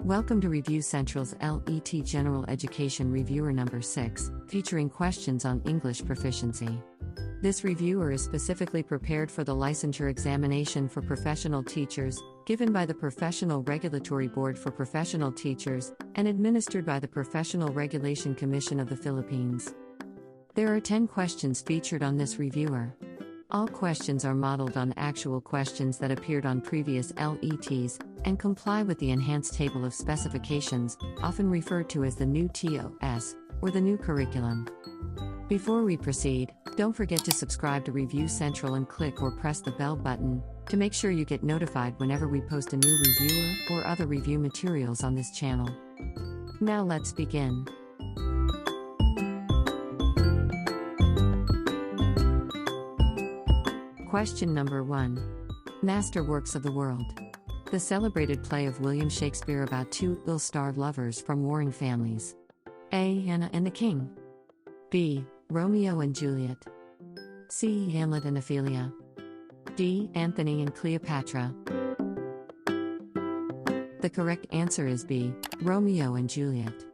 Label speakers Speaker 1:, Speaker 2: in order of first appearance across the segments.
Speaker 1: Welcome to Review Central's LET General Education Reviewer number 6, featuring questions on English proficiency. This reviewer is specifically prepared for the licensure examination for professional teachers, given by the Professional Regulatory Board for Professional Teachers, and administered by the Professional Regulation Commission of the Philippines. There are 10 questions featured on this reviewer. All questions are modeled on actual questions that appeared on previous LETs, and comply with the Enhanced Table of Specifications, often referred to as the new TOS, or the new curriculum. Before we proceed, don't forget to subscribe to Review Central and click or press the bell button to make sure you get notified whenever we post a new reviewer or other review materials on this channel. Now let's begin. Question number 1. Masterworks of the World. The celebrated play of William Shakespeare about two ill-starred lovers from warring families. A. Anna and the King. B. Romeo and Juliet. C. Hamlet and Ophelia. D. Anthony and Cleopatra. The correct answer is B. Romeo and Juliet.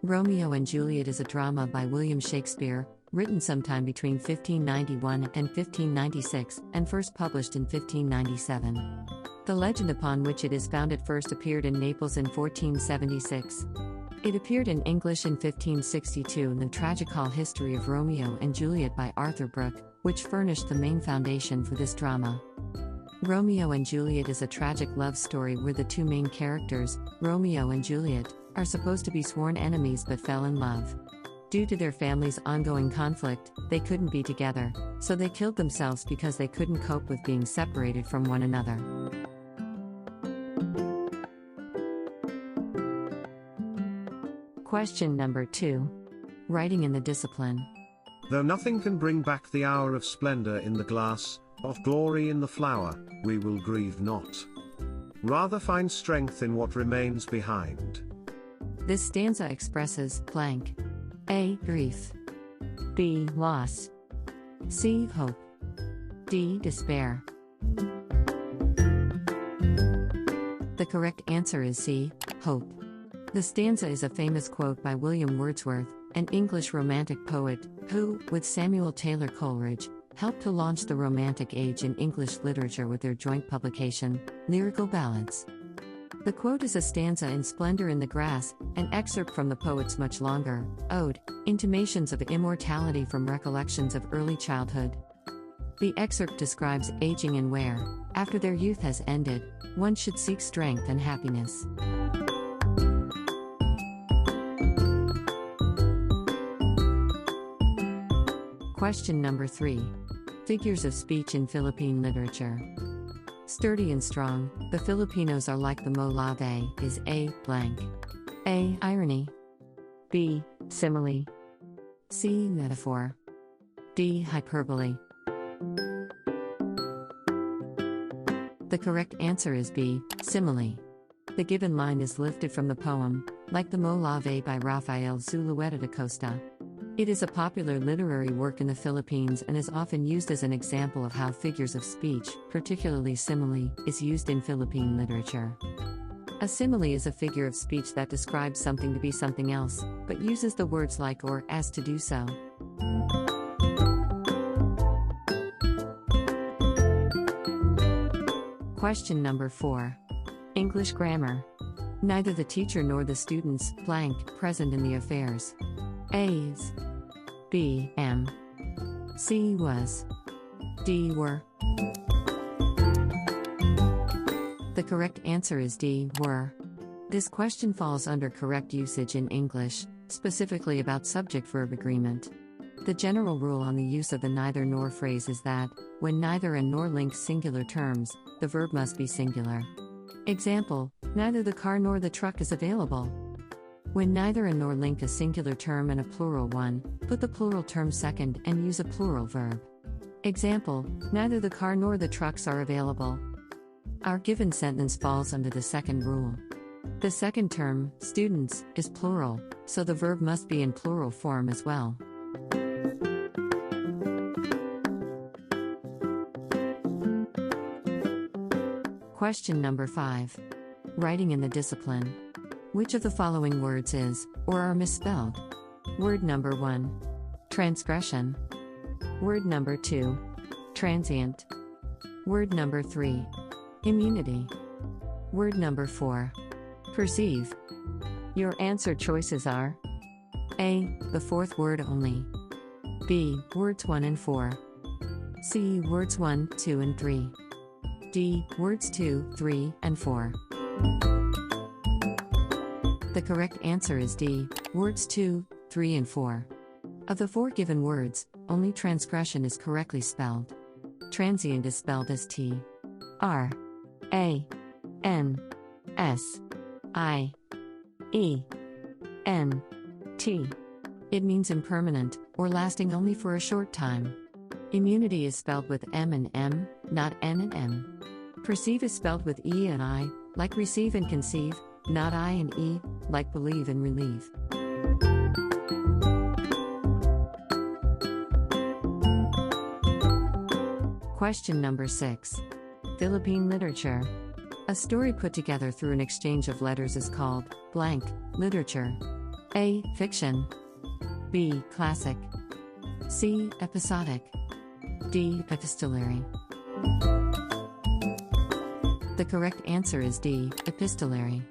Speaker 1: Romeo and Juliet is a drama by William Shakespeare, written sometime between 1591 and 1596, and first published in 1597. The legend upon which it is founded first appeared in Naples in 1476. It appeared in English in 1562 in the Tragical History of Romeo and Juliet by Arthur Brooke, which furnished the main foundation for this drama. Romeo and Juliet is a tragic love story where the two main characters, Romeo and Juliet, are supposed to be sworn enemies but fell in love. Due to their family's ongoing conflict, they couldn't be together, so they killed themselves because they couldn't cope with being separated from one another. Question number 2. Writing in the discipline.
Speaker 2: Though nothing can bring back the hour of splendor in the glass, of glory in the flower, we will grieve not. Rather find strength in what remains behind.
Speaker 1: This stanza expresses blank. A. Grief. B. Loss. C. Hope. D. Despair. The correct answer is C. Hope. The stanza is a famous quote by William Wordsworth, an English Romantic poet, who, with Samuel Taylor Coleridge, helped to launch the Romantic age in English literature with their joint publication, Lyrical Ballads. The quote is a stanza in Splendor in the Grass, an excerpt from the poet's much longer ode, Intimations of Immortality from Recollections of Early Childhood. The excerpt describes aging and where, after their youth has ended, one should seek strength and happiness. Question number 3. Figures of speech in Philippine literature. Sturdy and strong, the Filipinos are like the Molave, is A. blank. A. Irony. B. Simile. C. Metaphor. D. Hyperbole. The correct answer is B. Simile. The given line is lifted from the poem, Like the Molave by Rafael Zulueta da Costa. It is a popular literary work in the Philippines and is often used as an example of how figures of speech, particularly simile, is used in Philippine literature. A simile is a figure of speech that describes something to be something else, but uses the words like or as to do so. Question number 4. English grammar. Neither the teacher nor the students, blank, present in the affairs. A is. B. Am. C. Was. D. Were. The correct answer is D. Were. This question falls under correct usage in English, specifically about subject-verb agreement. The general rule on the use of the neither nor phrase is that, when neither and nor link singular terms, the verb must be singular. Example, neither the car nor the truck is available. When neither and nor link a singular term and a plural one, put the plural term second and use a plural verb. Example, neither the car nor the trucks are available. Our given sentence falls under the second rule. The second term, students, is plural, so the verb must be in plural form as well. Question number 5. Writing in the discipline. Which of the following words is, or are misspelled? Word number 1. Transgression. Word number 2. Transient. Word number 3. Immunity. Word number 4. Perceive. Your answer choices are A. The fourth word only. B. Words 1 and 4. C. Words 1, 2 and 3. D. Words 2, 3, and 4. The correct answer is D. Words 2, 3 and 4. Of the 4 given words, only transgression is correctly spelled. Transient is spelled as T. R. A. N. S. I. E. N. T. It means impermanent, or lasting only for a short time. Immunity is spelled with M and M, not N and M. Perceive is spelled with E and I, like receive and conceive, not I and E, like believe and relieve. Question number 6. Philippine Literature. A story put together through an exchange of letters is called blank literature. A. Fiction. B. Classic. C. Episodic. D. Epistolary. The correct answer is D. Epistolary.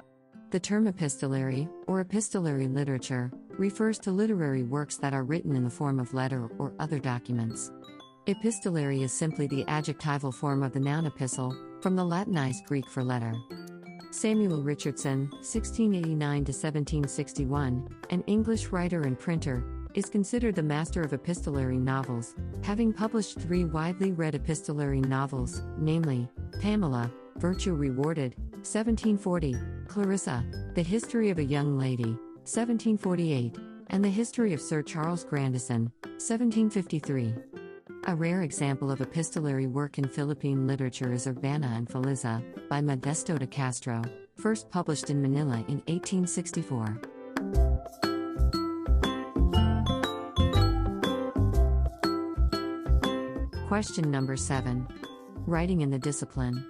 Speaker 1: The term epistolary, or epistolary literature, refers to literary works that are written in the form of letter or other documents. Epistolary is simply the adjectival form of the noun epistle, from the Latinized Greek for letter. Samuel Richardson, 1689–1761, an English writer and printer, is considered the master of epistolary novels, having published 3 widely read epistolary novels, namely, Pamela, Virtue Rewarded, 1740, Clarissa, The History of a Young Lady, 1748, and The History of Sir Charles Grandison, 1753. A rare example of epistolary work in Philippine literature is Urbana and Feliza, by Modesto de Castro, first published in Manila in 1864. Question number 7. Writing in the discipline.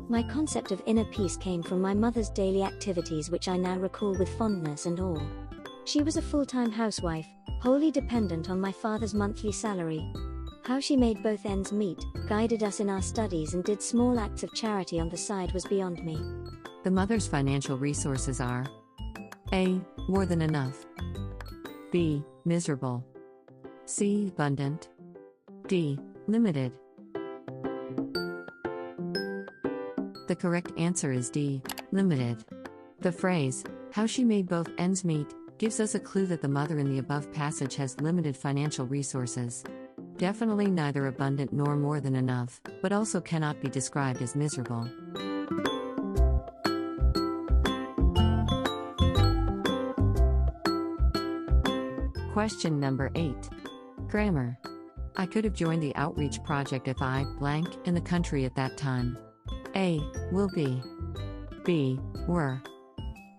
Speaker 3: My concept of inner peace came from my mother's daily activities, which I now recall with fondness and awe. She was a full-time housewife, wholly dependent on my father's monthly salary. How she made both ends meet, guided us in our studies, and did small acts of charity on the side was beyond me.
Speaker 1: The mother's financial resources are A. More than enough. B. Miserable. C. Abundant. D. Limited. The correct answer is D. Limited. The phrase, how she made both ends meet, gives us a clue that the mother in the above passage has limited financial resources. Definitely neither abundant nor more than enough, but also cannot be described as miserable. Question number 8. Grammar. I could have joined the outreach project if I blank in the country at that time. A. Will be. B. Were.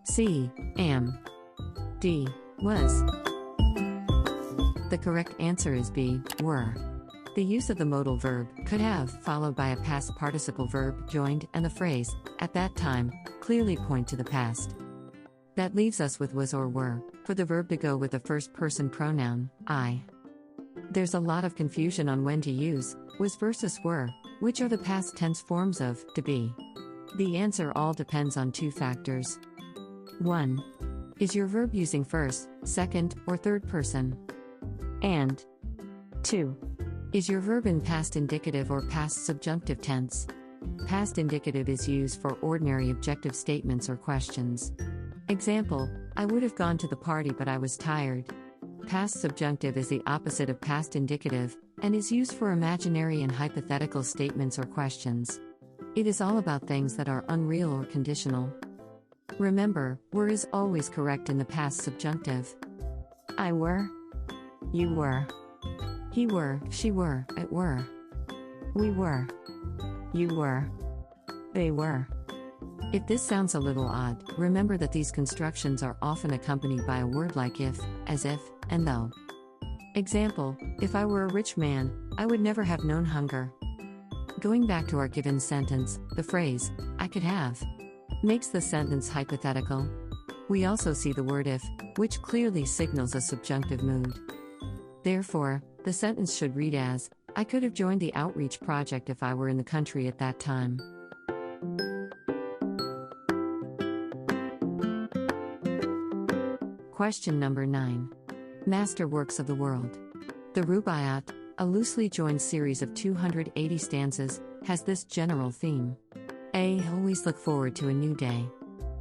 Speaker 1: C. Am. D. Was. The correct answer is B. Were. The use of the modal verb, could have, followed by a past participle verb, joined, and the phrase, at that time, clearly point to the past. That leaves us with was or were, for the verb to go with the first person pronoun, I. There's a lot of confusion on when to use was versus were, which are the past tense forms of to be. The answer all depends on 2 factors. 1. Is your verb using first, second, or third person? And 2. Is your verb in past indicative or past subjunctive tense? Past indicative is used for ordinary objective statements or questions. Example, I would have gone to the party but I was tired. Past subjunctive is the opposite of past indicative, and is used for imaginary and hypothetical statements or questions. It is all about things that are unreal or conditional. Remember, were is always correct in the past subjunctive. I were. You were. He were, she were, it were. We were. You were. They were. If this sounds a little odd, remember that these constructions are often accompanied by a word like if, as if, and though. Example, if I were a rich man, I would never have known hunger. Going back to our given sentence, the phrase, I could have, makes the sentence hypothetical. We also see the word if, which clearly signals a subjunctive mood. Therefore, the sentence should read as, I could have joined the outreach project if I were in the country at that time. Question number 9. Masterworks of the world. The Rubaiyat, a loosely joined series of 280 stanzas, has this general theme. A. Always look forward to a new day.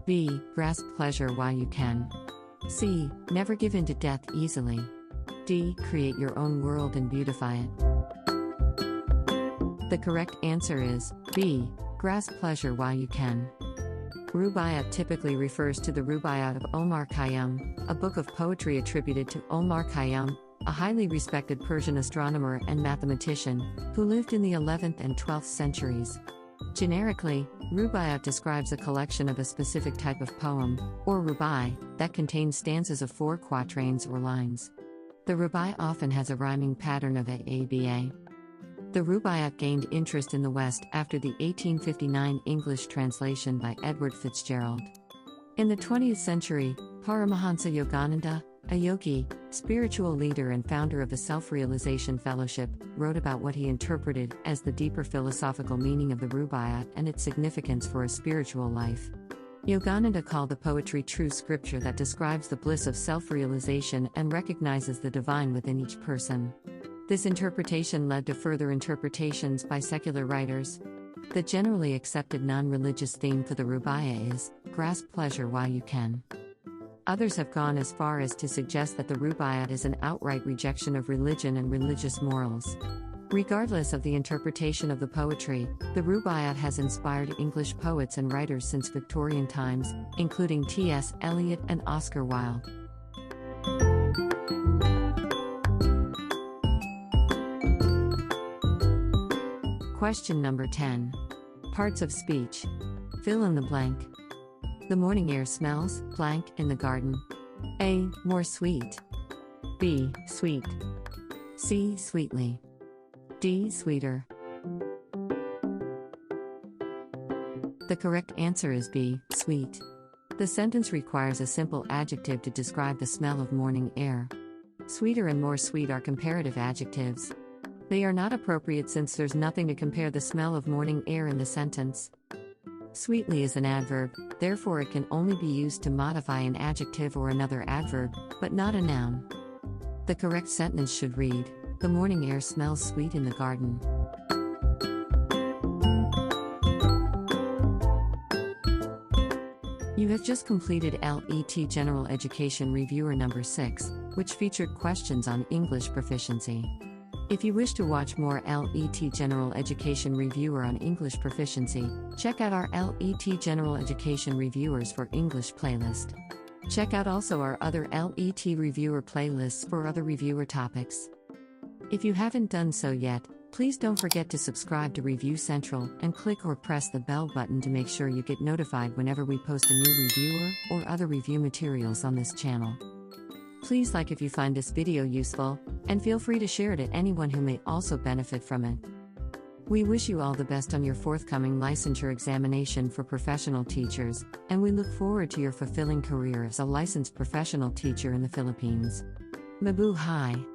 Speaker 1: B. Grasp pleasure while you can. C. Never give in to death easily. D. Create your own world and beautify it. The correct answer is B. Grasp pleasure while you can. Rubaiyat typically refers to the Rubaiyat of Omar Khayyam, a book of poetry attributed to Omar Khayyam, a highly respected Persian astronomer and mathematician, who lived in the 11th and 12th centuries. Generically, Rubaiyat describes a collection of a specific type of poem, or rubai, that contains stanzas of 4 quatrains or lines. The rubai often has a rhyming pattern of A-A-B-A. The Rubaiyat gained interest in the West after the 1859 English translation by Edward Fitzgerald. In the 20th century, Paramahansa Yogananda, a yogi, spiritual leader and founder of the Self-Realization Fellowship, wrote about what he interpreted as the deeper philosophical meaning of the Rubaiyat and its significance for a spiritual life. Yogananda called the poetry true scripture that describes the bliss of self-realization and recognizes the divine within each person. This interpretation led to further interpretations by secular writers. The generally accepted non-religious theme for the Rubaiyat is, grasp pleasure while you can. Others have gone as far as to suggest that the Rubaiyat is an outright rejection of religion and religious morals. Regardless of the interpretation of the poetry, the Rubaiyat has inspired English poets and writers since Victorian times, including T.S. Eliot and Oscar Wilde. Question number 10. Parts of speech. Fill in the blank. The morning air smells, blank, in the garden. A. More sweet. B. Sweet. C. Sweetly. D. Sweeter. The correct answer is B. Sweet. The sentence requires a simple adjective to describe the smell of morning air. Sweeter and more sweet are comparative adjectives. They are not appropriate since there's nothing to compare the smell of morning air in the sentence. Sweetly is an adverb, therefore it can only be used to modify an adjective or another adverb, but not a noun. The correct sentence should read, the morning air smells sweet in the garden. You have just completed LET General Education Reviewer number 6, which featured questions on English proficiency. If you wish to watch more LET General Education Reviewer on English proficiency, check out our LET General Education Reviewers for English playlist. Check out also our other LET Reviewer playlists for other reviewer topics. If you haven't done so yet, please don't forget to subscribe to Review Central and click or press the bell button to make sure you get notified whenever we post a new reviewer or other review materials on this channel. Please like if you find this video useful, and feel free to share it to anyone who may also benefit from it. We wish you all the best on your forthcoming licensure examination for professional teachers, and we look forward to your fulfilling career as a licensed professional teacher in the Philippines. Mabuhay!